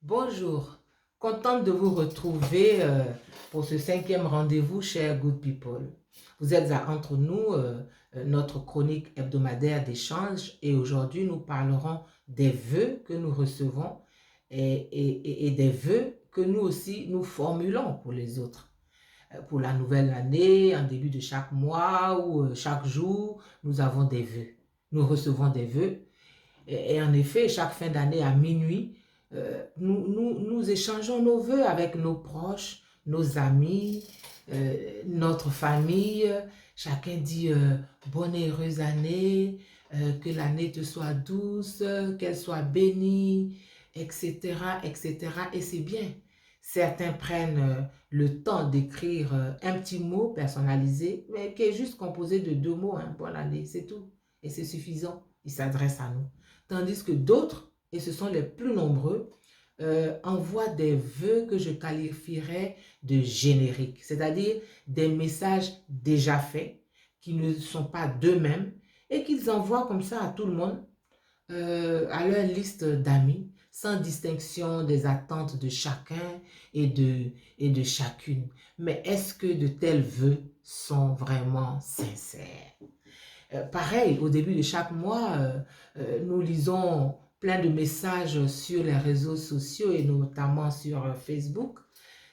Bonjour, contente de vous retrouver pour ce 5e rendez-vous, chers good people. Vous êtes entre nous, notre chronique hebdomadaire d'échange, et aujourd'hui nous parlerons des vœux que nous recevons et des vœux que nous aussi nous formulons pour les autres. Pour la nouvelle année, en début de chaque mois ou chaque jour, nous avons des vœux. Nous recevons des vœux et en effet, chaque fin d'année à minuit, nous échangeons nos vœux avec nos proches, nos amis, notre famille. Chacun dit bonne et heureuse année, que l'année te soit douce, qu'elle soit bénie, etc., etc. Et c'est bien. Certains prennent le temps d'écrire un petit mot personnalisé, mais qui est juste composé de 2 mots, hein, bonne année, c'est tout. Et c'est suffisant, il s'adresse à nous. Tandis que d'autres, et ce sont les plus nombreux, envoient des vœux que je qualifierais de génériques, c'est-à-dire des messages déjà faits, qui ne sont pas d'eux-mêmes, et qu'ils envoient comme ça à tout le monde, à leur liste d'amis, sans distinction des attentes de chacun et de chacune. Mais est-ce que de tels vœux sont vraiment sincères? Pareil, au début de chaque mois, nous lisons plein de messages sur les réseaux sociaux et notamment sur Facebook.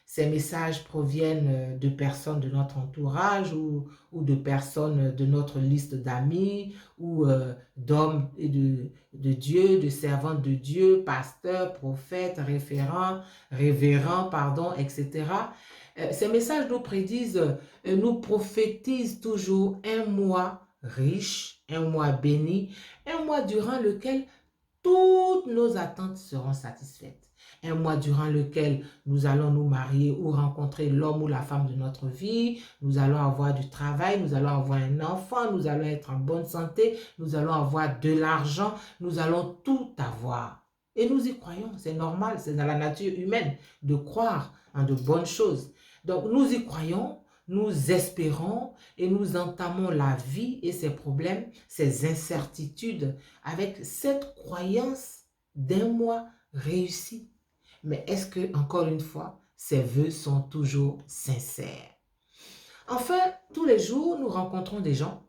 Ces messages proviennent de personnes de notre entourage ou de personnes de notre liste d'amis ou d'hommes et de Dieu, de servants de Dieu, pasteurs, prophètes, révérends, pardon, etc. Ces messages nous prédisent, nous prophétisent toujours un mois riche, un mois béni, un mois durant lequel toutes nos attentes seront satisfaites. Un mois durant lequel nous allons nous marier ou rencontrer l'homme ou la femme de notre vie, nous allons avoir du travail, nous allons avoir un enfant, nous allons être en bonne santé, nous allons avoir de l'argent, nous allons tout avoir. Et nous y croyons, c'est normal, c'est dans la nature humaine de croire en de bonnes choses. Donc nous y croyons, nous espérons et nous entamons la vie et ses problèmes, ses incertitudes avec cette croyance d'un mois réussi. Mais est-ce que, encore une fois, ces vœux sont toujours sincères? Enfin, tous les jours, nous rencontrons des gens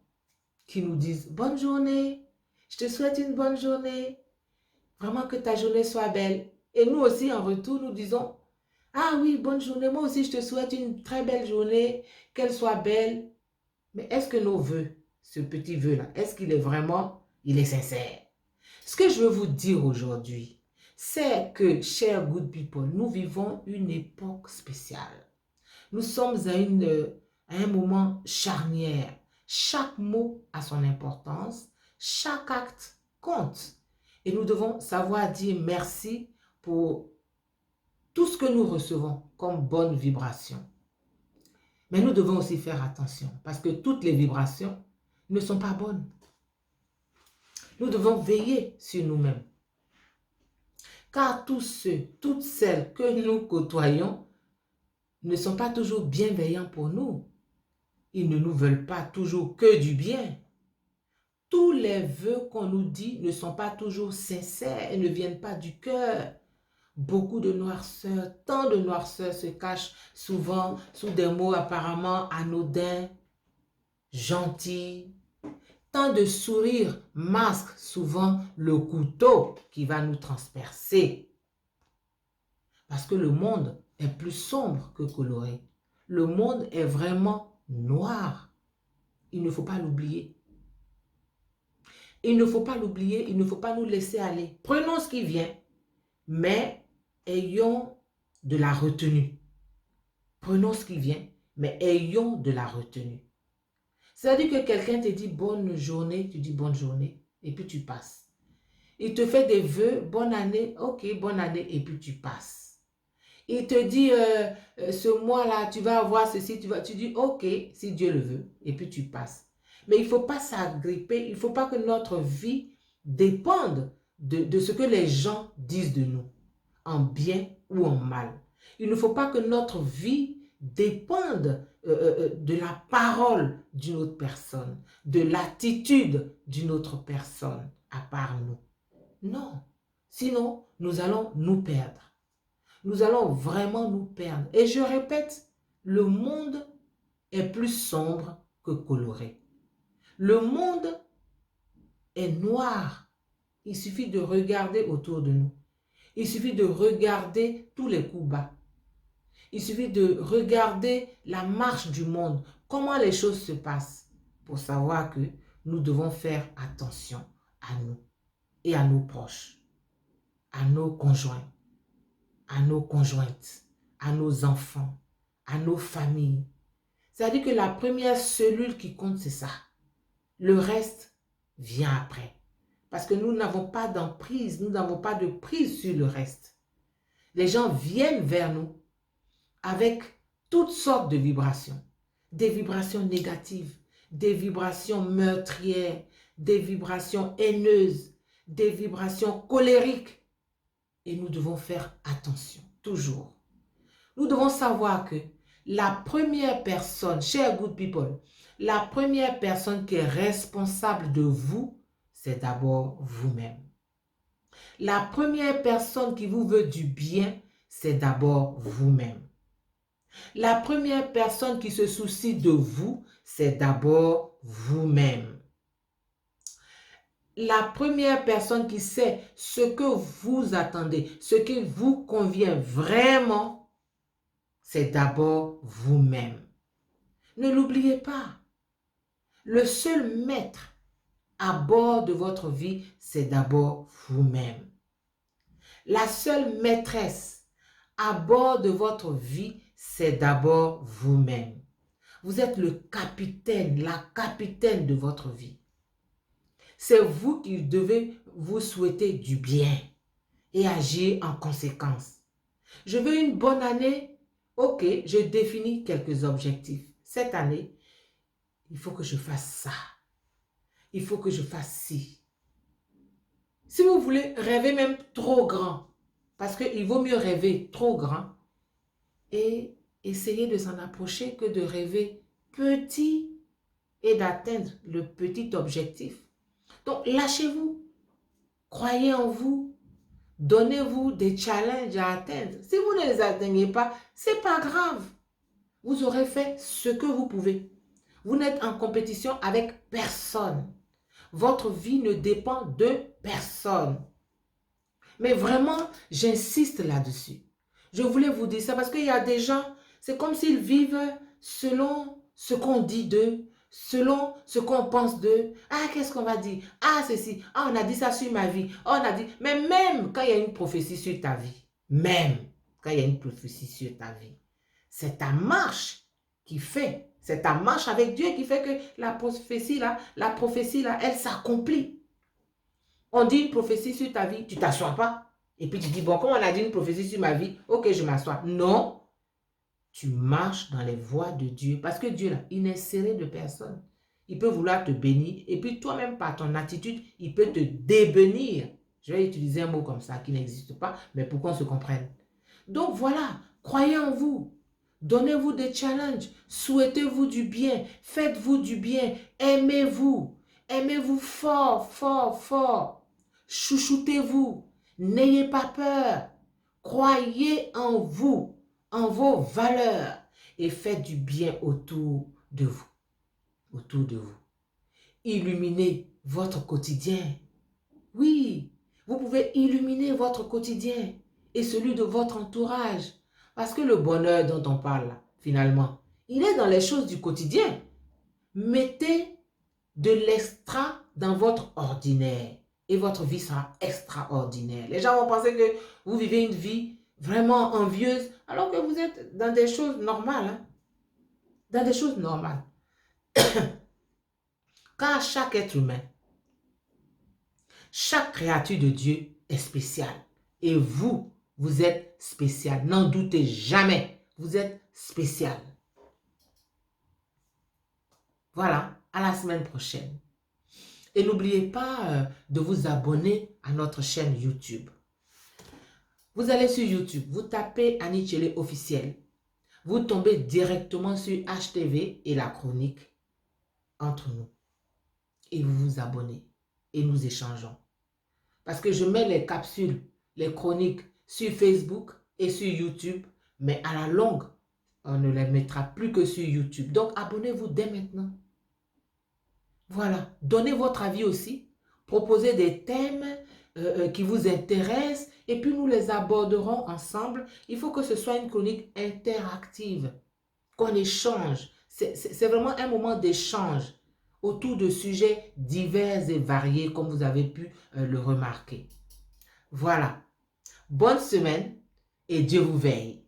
qui nous disent « Bonne journée, je te souhaite une bonne journée, vraiment que ta journée soit belle. » Et nous aussi, en retour, nous disons « Ah oui, bonne journée, moi aussi je te souhaite une très belle journée, qu'elle soit belle. » Mais est-ce que nos vœux, ce petit vœu-là, est-ce qu'il est vraiment, il est sincère? Ce que je veux vous dire aujourd'hui, c'est que, chers good people, nous vivons une époque spéciale. Nous sommes à un moment charnière. Chaque mot a son importance, chaque acte compte. Et nous devons savoir dire merci pour tout ce que nous recevons comme bonne vibration. Mais nous devons aussi faire attention parce que toutes les vibrations ne sont pas bonnes. Nous devons veiller sur nous-mêmes. Car tous ceux, toutes celles que nous côtoyons ne sont pas toujours bienveillants pour nous. Ils ne nous veulent pas toujours que du bien. Tous les vœux qu'on nous dit ne sont pas toujours sincères et ne viennent pas du cœur. Beaucoup de noirceur, tant de noirceur se cache souvent sous des mots apparemment anodins, gentils. Tant de sourires masquent souvent le couteau qui va nous transpercer. Parce que le monde est plus sombre que coloré. Le monde est vraiment noir. Il ne faut pas l'oublier. Il ne faut pas l'oublier, il ne faut pas nous laisser aller. Prenons ce qui vient, mais ayons de la retenue. Prenons ce qui vient, mais ayons de la retenue. C'est-à-dire que quelqu'un te dit bonne journée, tu dis bonne journée, et puis tu passes. Il te fait des vœux, bonne année, ok, bonne année, et puis tu passes. Il te dit, ce mois-là, tu vas avoir ceci, tu dis, ok, si Dieu le veut, et puis tu passes. Mais il ne faut pas s'agripper, il ne faut pas que notre vie dépende de ce que les gens disent de nous, en bien ou en mal. Il ne faut pas que notre vie dépende de la parole d'une autre personne, de l'attitude d'une autre personne à part nous. Non, sinon nous allons nous perdre. nous allons vraiment nous perdre. Et je répète, le monde est plus sombre que coloré. Le monde est noir. Il suffit de regarder autour de nous. Il suffit de regarder tous les coups bas. Il suffit de regarder la marche du monde, comment les choses se passent, pour savoir que nous devons faire attention à nous et à nos proches, à nos conjoints, à nos conjointes, à nos enfants, à nos familles. C'est-à-dire que la première cellule qui compte, c'est ça. Le reste vient après. Parce que nous n'avons pas d'emprise, nous n'avons pas de prise sur le reste. Les gens viennent vers nous avec toutes sortes de vibrations. Des vibrations négatives, des vibrations meurtrières, des vibrations haineuses, des vibrations colériques. Et nous devons faire attention, toujours. Nous devons savoir que la première personne, chers good people, la première personne qui est responsable de vous, c'est d'abord vous-même. La première personne qui vous veut du bien, c'est d'abord vous-même. La première personne qui se soucie de vous, c'est d'abord vous-même. La première personne qui sait ce que vous attendez, ce qui vous convient vraiment, c'est d'abord vous-même. Ne l'oubliez pas. Le seul maître à bord de votre vie, c'est d'abord vous-même. La seule maîtresse à bord de votre vie, c'est d'abord vous-même. Vous êtes le capitaine, la capitaine de votre vie. C'est vous qui devez vous souhaiter du bien et agir en conséquence. Je veux une bonne année. Ok, je définis quelques objectifs. Cette année, il faut que je fasse ça. Il faut que je fasse ci. Si vous voulez rêver même trop grand, parce qu'il vaut mieux rêver trop grand et essayer de s'en approcher que de rêver petit et d'atteindre le petit objectif. Donc, lâchez-vous. Croyez en vous. Donnez-vous des challenges à atteindre. Si vous ne les atteignez pas, ce n'est pas grave. Vous aurez fait ce que vous pouvez. Vous n'êtes en compétition avec personne. Votre vie ne dépend de personne. Mais vraiment, j'insiste là-dessus. Je voulais vous dire ça parce qu'il y a des gens, c'est comme s'ils vivent selon ce qu'on dit d'eux, selon ce qu'on pense d'eux. Ah, qu'est-ce qu'on va dire? Ah, ceci. Ah, on a dit ça sur ma vie. Ah, on a dit. Mais même quand il y a une prophétie sur ta vie, même quand il y a une prophétie sur ta vie, c'est ta marche qui fait, c'est ta marche avec Dieu qui fait que la prophétie là, elle s'accomplit. On dit une prophétie sur ta vie, tu ne t'assois pas. Et puis tu dis, bon, comme on a dit une prophétie sur ma vie, ok, je m'assois. Non, tu marches dans les voies de Dieu. Parce que Dieu, là, il n'est serré de personne. Il peut vouloir te bénir. Et puis toi-même, par ton attitude, il peut te débénir. Je vais utiliser un mot comme ça qui n'existe pas, mais pour qu'on se comprenne. Donc voilà, croyez en vous. Donnez-vous des challenges. Souhaitez-vous du bien. Faites-vous du bien. Aimez-vous. Aimez-vous fort, fort, fort. Chouchoutez-vous. N'ayez pas peur. Croyez en vous, en vos valeurs et faites du bien autour de vous. Autour de vous. Illuminez votre quotidien. Oui, vous pouvez illuminer votre quotidien et celui de votre entourage. Parce que le bonheur dont on parle là, finalement, il est dans les choses du quotidien. Mettez de l'extra dans votre ordinaire et votre vie sera extraordinaire. Les gens vont penser que vous vivez une vie vraiment envieuse alors que vous êtes dans des choses normales. Hein? Dans des choses normales. Car chaque être humain, chaque créature de Dieu est spéciale. Et vous, vous êtes spécial. N'en doutez jamais. Vous êtes spécial. Voilà, à la semaine prochaine. Et n'oubliez pas de vous abonner à notre chaîne YouTube. Vous allez sur YouTube, vous tapez Annie Tchelé officiel. Vous tombez directement sur HTV et la chronique entre nous. Et vous vous abonnez. Et nous échangeons. Parce que je mets les capsules, les chroniques sur Facebook et sur YouTube, mais à la longue, on ne les mettra plus que sur YouTube. Donc, abonnez-vous dès maintenant. Voilà, donnez votre avis aussi, proposez des thèmes qui vous intéressent et puis nous les aborderons ensemble. Il faut que ce soit une chronique interactive, qu'on échange. C'est vraiment un moment d'échange autour de sujets divers et variés comme vous avez pu le remarquer. Voilà, bonne semaine et Dieu vous veille.